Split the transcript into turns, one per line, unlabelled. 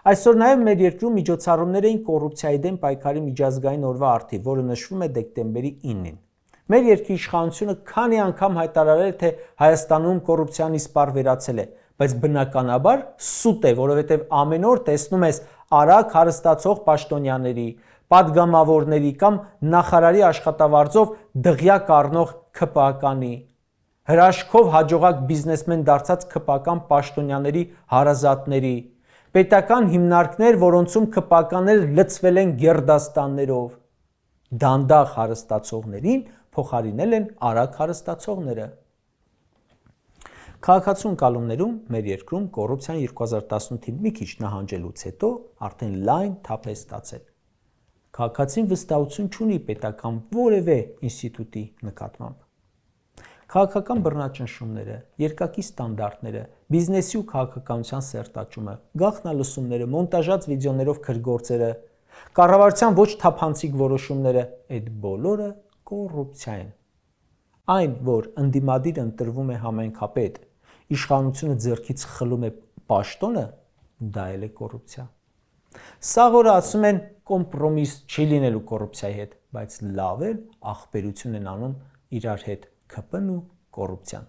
Այսօր նաև մեր երկրում միջոցառումներ էին կոռուպցիայի դեմ պայքարի միջազգային օրվա առթիվ, որը նշվում է դեկտեմբերի 9-ին։ Մեր երկրի իշխանությունը քանի անգամ հայտարարել է, թե Հայաստանում կոռուպցիան իսպառ վերացել է, բայց բնականաբար սուտ է, որովհետև ամեն օր տեսնում ես արագ հարստացող պաշտոնյաների, պատգամավորների կամ նախարարի աշխատավարձով դղյակ առնող ՔՊԱ-կանի, հրաշքով հաջողակ բիզնեսմեն դարձած ՔՊԱ-կան պաշտոնյաների հարազատների, պետական հիմնարկներ, որոնցում ՔՊԱ-կաներ լցվել են գերդաստաններով, դանդաղ հարստացողներին փոխարինել են արագ հարստացողները։ Քաղաքացու ընկալումներում մեր երկրում կոռուպցիան 2018-ին մի քիչ նահանջելուց հետո արդեն լայն թափ է ստացել։ Քաղաքացին վստահություն չունի պետական որևէ ինստիտուտի նկատմամբ։ Քաղաքական բռնաճնշումները, երկակի ստանդարտները, բիզնեսի ու քաղաքականության սերտաճումը, գաղտնալսումները, մոնտաժած վիդեոներով քրգործերը, կառավարության ոչ թափանցիկ որոշումները, այդ բոլորը կոռուպցիա են։ Այն, որ ընդդիմադիրը ընտրվում է համայնքապետ, իշխանությունը ձեռքից խլում է պաշտոնը, դա էլ է կոռուպցիա։ Սաղ օրը ասում են կոմպրոմիս չի լինելու կոռուպցիայի հետ, բայց լավ էլ ախպերություն են անում իրար հետ ՔՊ-ն ու կոռուպցիան։